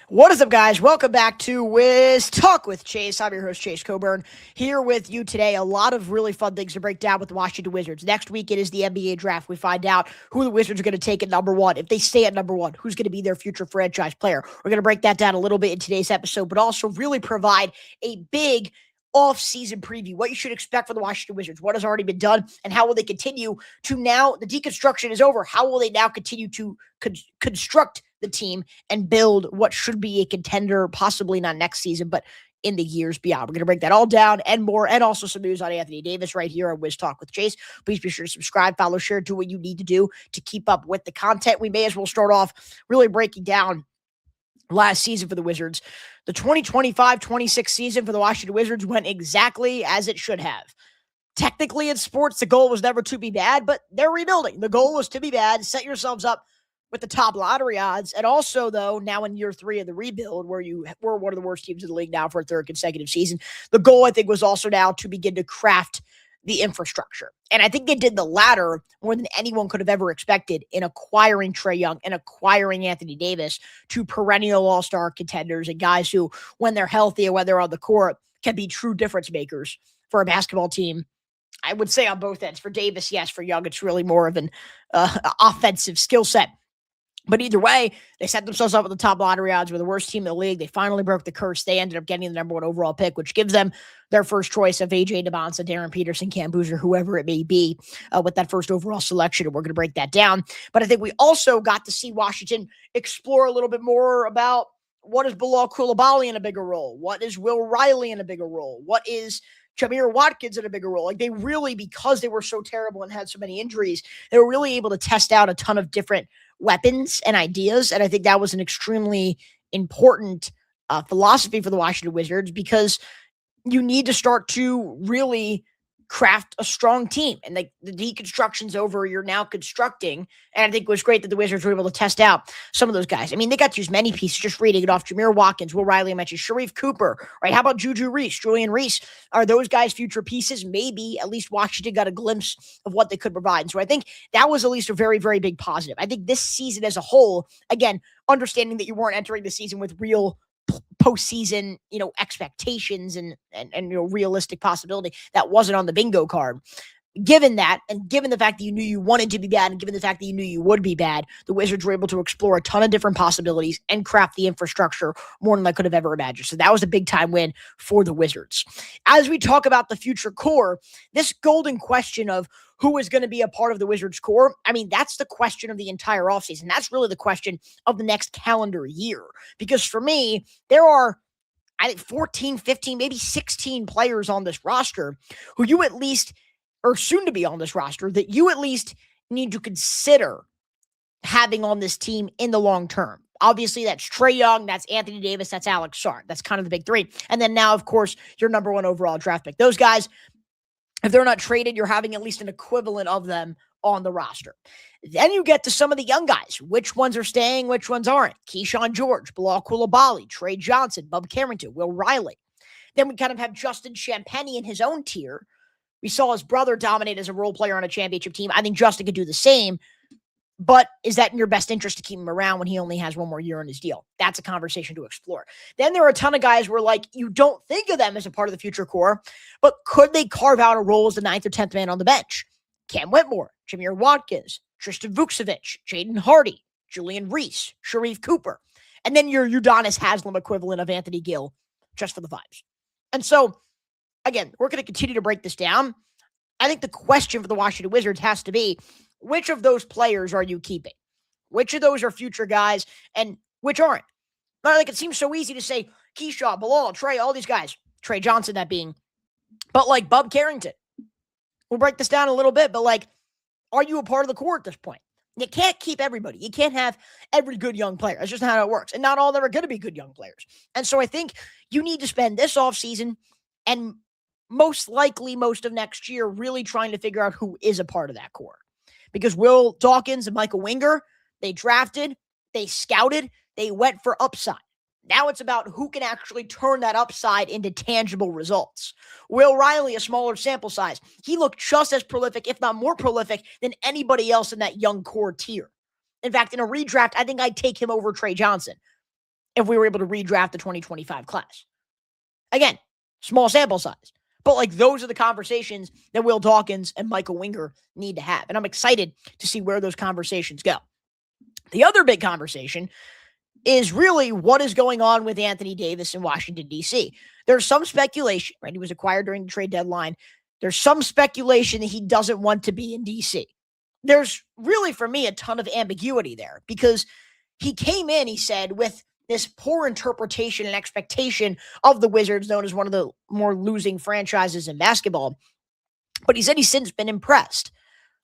What is up, guys? Welcome back to Wiz Talk with Chase. I'm your host, Chase Coburn, here with you today. A lot of really fun things to break down with the Washington Wizards. Next week, it is the NBA draft. We find out who the Wizards are going to take at number one. If they stay at number one, who's going to be their future franchise player? We're going to break that down a little bit in today's episode, but also really provide a big off-season preview, what you should expect from the Washington Wizards, what has already been done, and how will they continue to now, the deconstruction is over, how will they now continue to construct the team and build what should be a contender, possibly not next season, but in the years beyond. We're going to break that all down and more, and also some news on Anthony Davis right here on Wiz Talk with Chase. Please be sure to subscribe, follow, share, do what you need to do to keep up with the content. We may as well start off really breaking down last season for the Wizards. The 2025-26 season for the Washington Wizards went exactly as it should have. Technically in sports, the goal was never to be bad, but they're rebuilding. The goal was to be bad, set yourselves up with the top lottery odds. And also, though, now in year 3 of the rebuild, where you were one of the worst teams in the league now for a third consecutive season, the goal, I think, was also now to begin to craft the infrastructure. And I think they did the latter more than anyone could have ever expected in acquiring Trae Young and acquiring Anthony Davis, two perennial all-star contenders and guys who, when they're healthy and when they're on the court, can be true difference makers for a basketball team. I would say on both ends. For Davis, yes. For Young, it's really more of an offensive skill set. But either way, they set themselves up with the top lottery odds. Were the worst team in the league. They finally broke the curse. They ended up getting the number 1 overall pick, which gives them their first choice of AJ Debonsa, Darren Peterson, Cam Boozer, whoever it may be, with that first overall selection. And we're going to break that down. But I think we also got to see Washington explore a little bit more about what is Bilal Coulibaly in a bigger role? What is Will Riley in a bigger role? What is Jamir Watkins in a bigger role? Like, they really, because they were so terrible and had so many injuries, they were really able to test out a ton of different weapons and ideas. And I think that was an extremely important philosophy for the Washington Wizards, because you need to start to really craft a strong team. And the deconstruction's over. You're now constructing. And I think it was great that the Wizards were able to test out some of those guys. I mean, they got to use many pieces, just reading it off. Jamir Watkins, Will Riley, I mentioned Sharif Cooper, right? How about Juju Reese, Julian Reese? Are those guys future pieces? Maybe. At least Washington got a glimpse of what they could provide. And so I think that was at least a very, very big positive. I think this season as a whole, again, understanding that you weren't entering the season with real postseason, expectations and realistic possibility that wasn't on the bingo card. Given that, and given the fact that you knew you wanted to be bad, and given the fact that you knew you would be bad, the Wizards were able to explore a ton of different possibilities and craft the infrastructure more than I could have ever imagined. So that was a big time win for the Wizards. As we talk about the future core, this golden question of who is going to be a part of the Wizards core, I mean, that's the question of the entire offseason. That's really the question of the next calendar year. Because for me, there are, I think, 14, 15, maybe 16 players on this roster who you at least, or soon to be on this roster, that you at least need to consider having on this team in the long term. Obviously, that's Trae Young, that's Anthony Davis, that's Alex Sarr. That's kind of the big three. And then now, of course, your number 1 overall draft pick. Those guys, if they're not traded, you're having at least an equivalent of them on the roster. Then you get to some of the young guys. Which ones are staying, which ones aren't? Keyshawn George, Bilal Coulibaly, Trae Johnson, Bub Carrington, Will Riley. Then we kind of have Justin Champagnie in his own tier. We saw his brother dominate as a role player on a championship team. I think Justin could do the same. But is that in your best interest to keep him around when he only has 1 more year on his deal? That's a conversation to explore. Then there are a ton of guys where, like, you don't think of them as a part of the future core, but could they carve out a role as the 9th or 10th man on the bench? Cam Whitmore, Jamir Watkins, Tristan Vukcevic, Jaden Hardy, Julian Reese, Sharif Cooper. And then your Udonis Haslem equivalent of Anthony Gill, just for the vibes. And so, again, we're going to continue to break this down. I think the question for the Washington Wizards has to be, which of those players are you keeping? Which of those are future guys and which aren't? Like, it seems so easy to say Keyshawn, Bilal, Trae, all these guys. Trae Johnson, that being. But like Bub Carrington. We'll break this down a little bit, but like, are you a part of the core at this point? You can't keep everybody. You can't have every good young player. That's just not how it works. And not all of them are going to be good young players. And so I think you need to spend this offseason and most likely most of next year really trying to figure out who is a part of that core. Because Will Dawkins and Michael Winger, they drafted, they scouted, they went for upside. Now it's about who can actually turn that upside into tangible results. Will Riley, a smaller sample size, he looked just as prolific, if not more prolific, than anybody else in that young core tier. In fact, in a redraft, I think I'd take him over Trae Johnson. if we were able to redraft the 2025 class. Again, small sample size. But like those are the conversations that Will Dawkins and Michael Winger need to have. And I'm excited to see where those conversations go. The other big conversation is really what is going on with Anthony Davis in Washington, D.C. There's some speculation, right? He was acquired during the trade deadline. There's some speculation that he doesn't want to be in D.C. There's really, for me, a ton of ambiguity there because he came in, he said, with this poor interpretation and expectation of the Wizards, known as one of the more losing franchises in basketball. But he said he's since been impressed.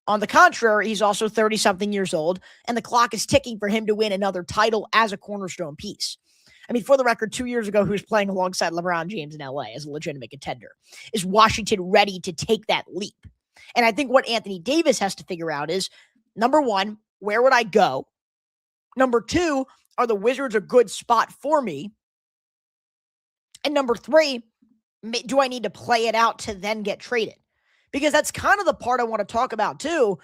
On the contrary, he's also 30-something years old, and the clock is ticking for him to win another title as a cornerstone piece. I mean, for the record, 2 years ago, he was playing alongside LeBron James in LA as a legitimate contender. Is Washington ready to take that leap? And I think what Anthony Davis has to figure out is, number one, where would I go? Number two, are the Wizards a good spot for me? And number three, do I need to play it out to then get traded? Because that's kind of the part I want to talk about too.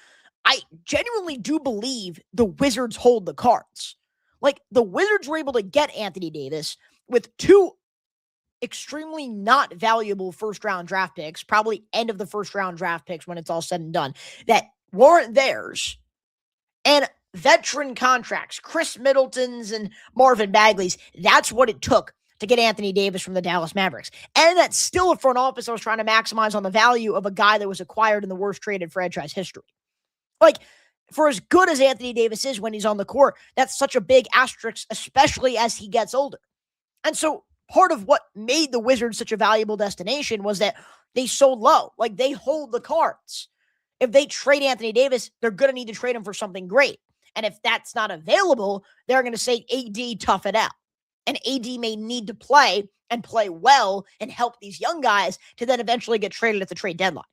I genuinely do believe the Wizards hold the cards. Like the Wizards were able to get Anthony Davis with two extremely not valuable first-round draft picks, probably end of the first-round draft picks when it's all said and done, that weren't theirs, and veteran contracts, Chris Middleton's and Marvin Bagley's. That's what it took to get Anthony Davis from the Dallas Mavericks. And that's still a front office that was trying to maximize on the value of a guy that was acquired in the worst trade in franchise history. Like, for as good as Anthony Davis is when he's on the court, that's such a big asterisk, especially as he gets older. And so part of what made the Wizards such a valuable destination was that they sold low. Like, they hold the cards. If they trade Anthony Davis, they're going to need to trade him for something great. And if that's not available, they're going to say, AD, tough it out. And AD may need to play and play well and help these young guys to then eventually get traded at the trade deadline.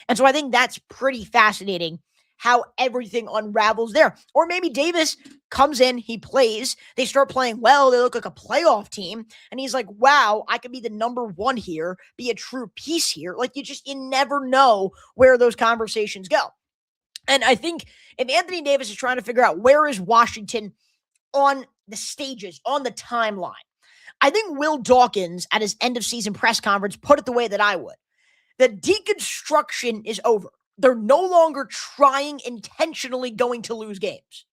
And so I think that's pretty fascinating how everything unravels there. Or maybe Davis comes in, he plays, they start playing well, they look like a playoff team, and he's like, wow, I could be the number one here, be a true piece here. Like, you never know where those conversations go. And I think if Anthony Davis is trying to figure out where is Washington on the stages, on the timeline, I think Will Dawkins at his end of season press conference put it the way that I would. The deconstruction is over. They're no longer trying intentionally going to lose games,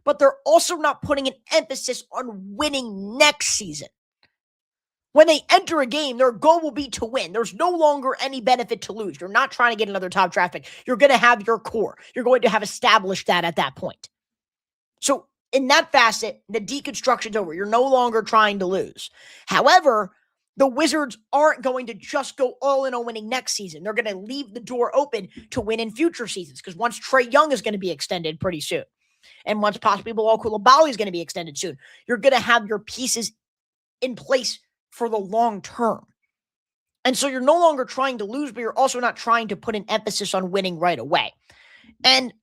but they're also not putting an emphasis on winning next season. When they enter a game, their goal will be to win. There's no longer any benefit to lose. You're not trying to get another top draft pick. You're going to have your core. You're going to have established that at that point. So in that facet, the deconstruction's over. You're no longer trying to lose. However, the Wizards aren't going to just go all in on winning next season. They're going to leave the door open to win in future seasons because once Trae Young is going to be extended pretty soon, and once possibly Bilal Coulibaly is going to be extended soon, you're going to have your pieces in place for the long term. And so you're no longer trying to lose, but you're also not trying to put an emphasis on winning right away. And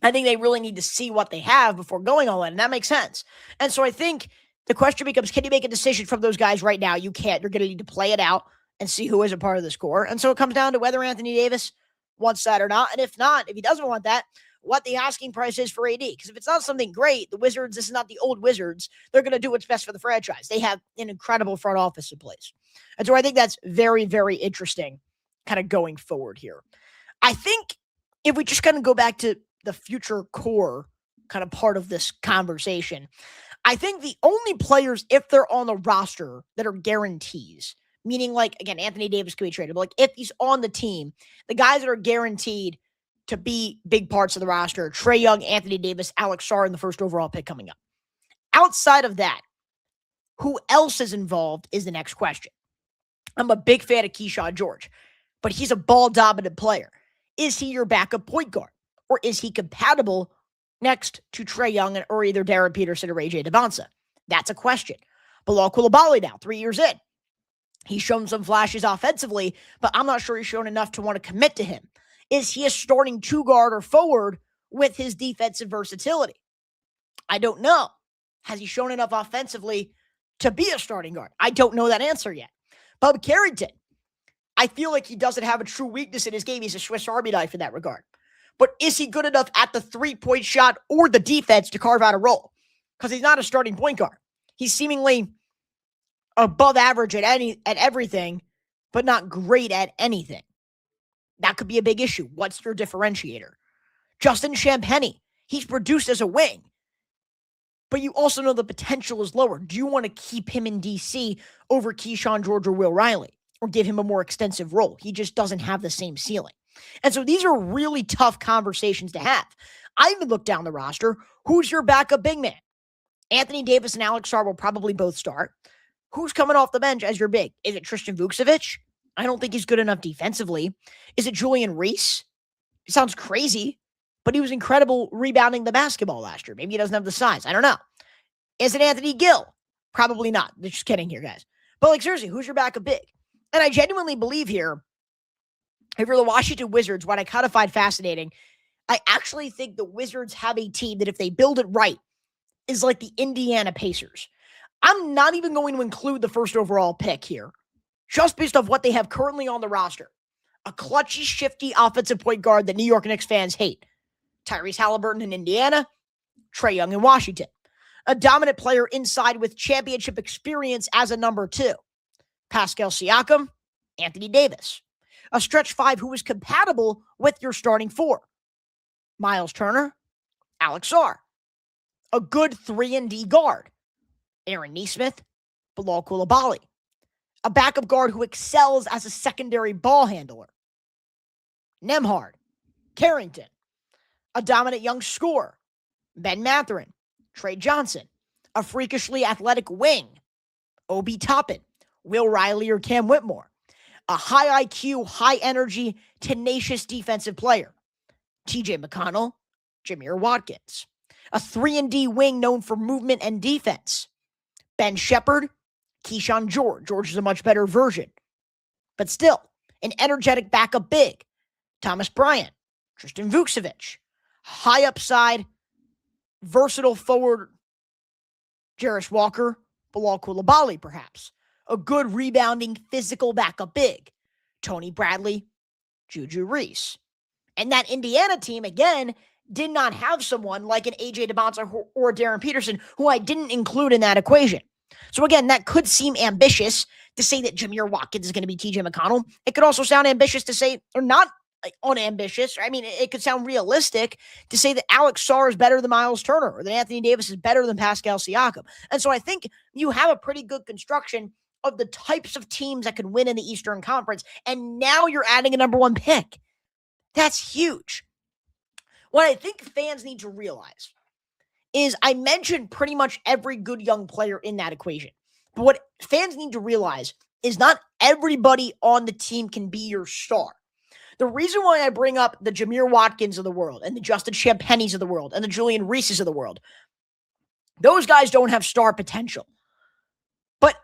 I think they really need to see what they have before going all in, and that makes sense. And so I think the question becomes, can you make a decision from those guys right now? You can't. You're going to need to play it out and see who is a part of this core. And so it comes down to whether Anthony Davis wants that or not. And if not, if he doesn't want that, what the asking price is for AD. Because if it's not something great, the Wizards, this is not the old Wizards. They're going to do what's best for the franchise. They have an incredible front office in place. And so I think that's very, very interesting kind of going forward here. I think if we just kind of go back to the future core kind of part of this conversation, I think the only players, if they're on the roster, that are guarantees, meaning like, again, Anthony Davis could be traded, but like if he's on the team, the guys that are guaranteed to be big parts of the roster, Trae Young, Anthony Davis, Alex Sarr, and the first overall pick coming up. Outside of that, who else is involved is the next question. I'm a big fan of Keyshawn George, but he's a ball-dominant player. Is he your backup point guard? Or is he compatible next to Trae Young or either Darren Peterson or AJ Devonsa? That's a question. Bilal Coulibaly now, 3 years in. He's shown some flashes offensively, but I'm not sure he's shown enough to want to commit to him. Is he a starting two-guard or forward with his defensive versatility? I don't know. Has he shown enough offensively to be a starting guard? I don't know that answer yet. Bub Carrington, I feel like he doesn't have a true weakness in his game. He's a Swiss Army knife in that regard. But is he good enough at the three-point shot or the defense to carve out a role? Because he's not a starting point guard. He's seemingly above average at everything, but not great at anything. That could be a big issue. What's your differentiator? Justin Champagnie, he's produced as a wing, but you also know the potential is lower. Do you want to keep him in DC over Keyshawn George or Will Riley, or give him a more extensive role? He just doesn't have the same ceiling. And so these are really tough conversations to have. I even look down the roster. Who's your backup big man? Anthony Davis and Alex Sarr will probably both start. Who's coming off the bench as your big? Is it Tristan Vukcevic? I don't think he's good enough defensively. Is it Julian Reese? It sounds crazy, but he was incredible rebounding the basketball last year. Maybe he doesn't have the size. I don't know. Is it Anthony Gill? Probably not. Just kidding here, guys. But seriously, who's your backup big? And I genuinely believe here, if you're the Washington Wizards, what I kind of find fascinating, I actually think the Wizards have a team that if they build it right is like the Indiana Pacers. I'm not even going to include the first overall pick here, just based off what they have currently on the roster. A clutchy, shifty offensive point guard that New York Knicks fans hate. Tyrese Halliburton in Indiana, Trae Young in Washington. A dominant player inside with championship experience as a number 2. Pascal Siakam, Anthony Davis. A stretch 5 who is compatible with your starting 4. Miles Turner, Alex Sarr. A good 3-and-D guard. Aaron Nesmith, Bilal Coulibaly. A backup guard who excels as a secondary ball handler. Nembhard, Carrington. A dominant young scorer. Ben Mathurin, Trey Johnson. A freakishly athletic wing. Obi Toppin, Will Riley or Cam Whitmore. A high IQ, high energy, tenacious defensive player. TJ McConnell, Jameer Watkins. A 3-and-D wing known for movement and defense. Ben Shepherd, Keyshawn George. George is a much better version. But still, an energetic backup big. Thomas Bryant, Tristan Vukcevic. High upside, versatile forward. Jarris Walker, Bilal Coulibaly perhaps. A good rebounding physical backup big. Tony Bradley, Juju Reese. And that Indiana team, again, did not have someone like an A.J. DeBonza or Darren Peterson, who I didn't include in that equation. So again, that could seem ambitious to say that Jameer Watkins is going to be T.J. McConnell. It could also sound ambitious to say, or not unambitious. I mean, it could sound realistic to say that Alex Sarr is better than Miles Turner or that Anthony Davis is better than Pascal Siakam. And so I think you have a pretty good construction of the types of teams that can win in the Eastern Conference. And now you're adding a number 1 pick. That's huge. What I think fans need to realize is I mentioned pretty much every good young player in that equation. But what fans need to realize is not everybody on the team can be your star. The reason why I bring up the Jameer Watkins of the world and the Justin Champagnies of the world and the Julian Reeses of the world, those guys don't have star potential. But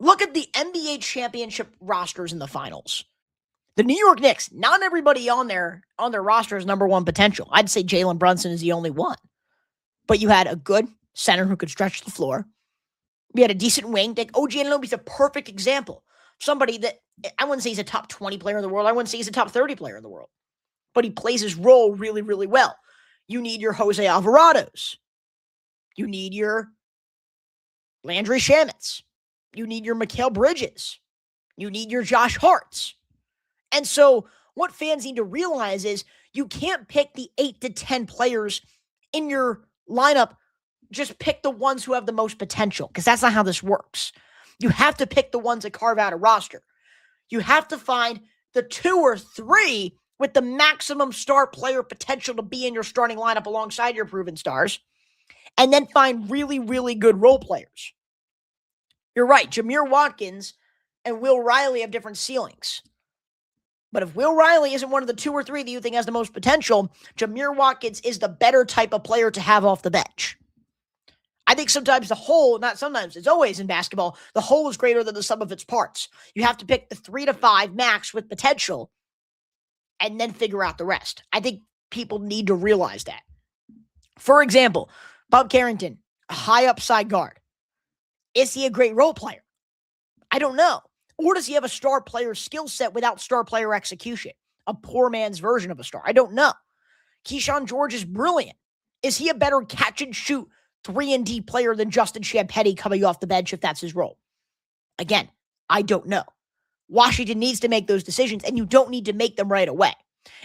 look at the NBA championship rosters in the finals. The New York Knicks, not everybody on their roster is number 1 potential. I'd say Jalen Brunson is the only one. But you had a good center who could stretch the floor. You had a decent wing. Like OG Anunoby is a perfect example. Somebody that, I wouldn't say he's a top 20 player in the world. I wouldn't say he's a top 30 player in the world. But he plays his role really, really well. You need your Jose Alvarados. You need your Landry Shamitz. You need your Mikal Bridges. You need your Josh Harts. And so what fans need to realize is you can't pick the 8 to 10 players in your lineup. Just pick the ones who have the most potential, because that's not how this works. You have to pick the ones that carve out a roster. You have to find the 2 or 3 with the maximum star player potential to be in your starting lineup alongside your proven stars, and then find really, really good role players. You're right. Jameer Watkins and Will Riley have different ceilings. But if Will Riley isn't one of the 2 or 3 that you think has the most potential, Jameer Watkins is the better type of player to have off the bench. I think sometimes the whole, not sometimes, it's always in basketball, the whole is greater than the sum of its parts. You have to pick the 3 to 5 max with potential and then figure out the rest. I think people need to realize that. For example, Bob Carrington, a high upside guard. Is he a great role player? I don't know. Or does he have a star player skill set without star player execution? A poor man's version of a star? I don't know. Keyshawn George is brilliant. Is he a better catch and shoot 3-and-D player than Justin Champetti coming off the bench if that's his role? Again, I don't know. Washington needs to make those decisions, and you don't need to make them right away.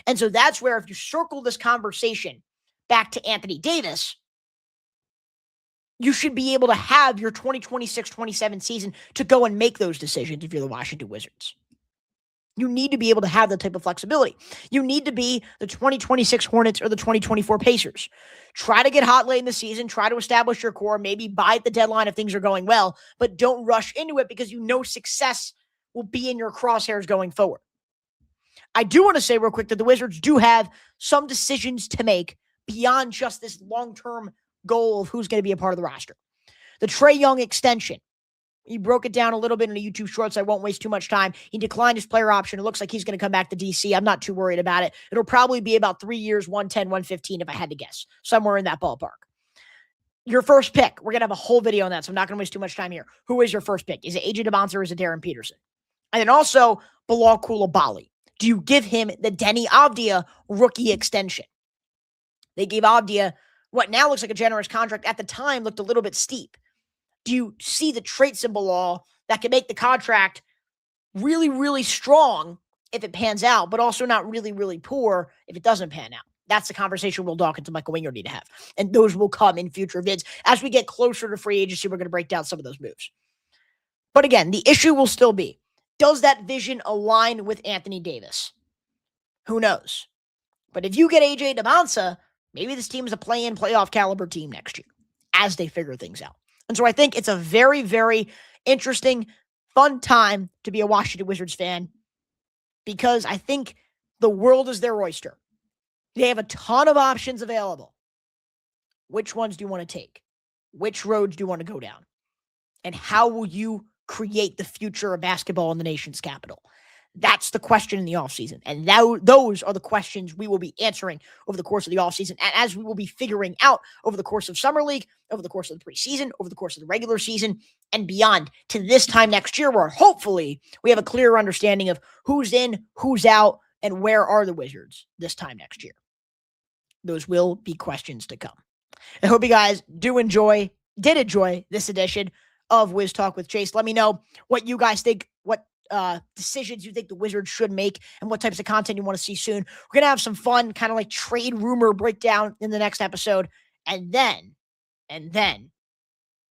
And so that's where if you circle this conversation back to Anthony Davis, you should be able to have your 2026-27 season to go and make those decisions if you're the Washington Wizards. You need to be able to have that type of flexibility. You need to be the 2026 Hornets or the 2024 Pacers. Try to get hot late in the season. Try to establish your core. Maybe buy at the deadline if things are going well, but don't rush into it because you know success will be in your crosshairs going forward. I do want to say real quick that the Wizards do have some decisions to make beyond just this long-term goal of who's going to be a part of the roster. The Trae Young extension. He broke it down a little bit in the YouTube shorts. I won't waste too much time. He declined his player option. It looks like he's going to come back to DC. I'm not too worried about it. It'll probably be about 3 years, 110, 115 if I had to guess. Somewhere in that ballpark. Your first pick. We're going to have a whole video on that, so I'm not going to waste too much time here. Who is your first pick? Is it AJ DeBonsa or is it Darren Peterson? And then also, Bilal Coulibaly. Do you give him the Denny Avdia rookie extension? They gave Avdia what now looks like a generous contract. At the time, looked a little bit steep. Do you see the traits in Bilal that can make the contract really, really strong if it pans out, but also not really, really poor if it doesn't pan out? That's the conversation Will Dawkins and Michael Winger need to have. And those will come in future vids. As we get closer to free agency, we're going to break down some of those moves. But again, the issue will still be, does that vision align with Anthony Davis? Who knows? But if you get AJ DeBonsa, maybe this team is a play-in, playoff caliber team next year as they figure things out. And so I think it's a very, very interesting, fun time to be a Washington Wizards fan because I think the world is their oyster. They have a ton of options available. Which ones do you want to take? Which roads do you want to go down? And how will you create the future of basketball in the nation's capital? That's the question in the offseason. And those are the questions we will be answering over the course of the offseason. And as we will be figuring out over the course of Summer League, over the course of the preseason, over the course of the regular season, and beyond to this time next year, where hopefully we have a clearer understanding of who's in, who's out, and where are the Wizards this time next year. Those will be questions to come. I hope you guys did enjoy this edition of Wiz Talk with Chase. Let me know what you guys think, what decisions you think the Wizards should make, and what types of content you want to see soon. We're going to have some fun, kind of like trade rumor breakdown in the next episode. And then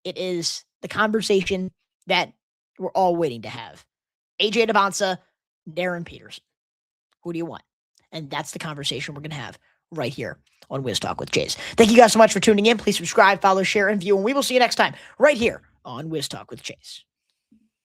it is the conversation that we're all waiting to have. AJ DeBonsa, Darren Peterson. Who do you want? And that's the conversation we're going to have right here on Wiz Talk with Chase. Thank you guys so much for tuning in. Please subscribe, follow, share, and view, and we will see you next time right here on Wiz Talk with Chase.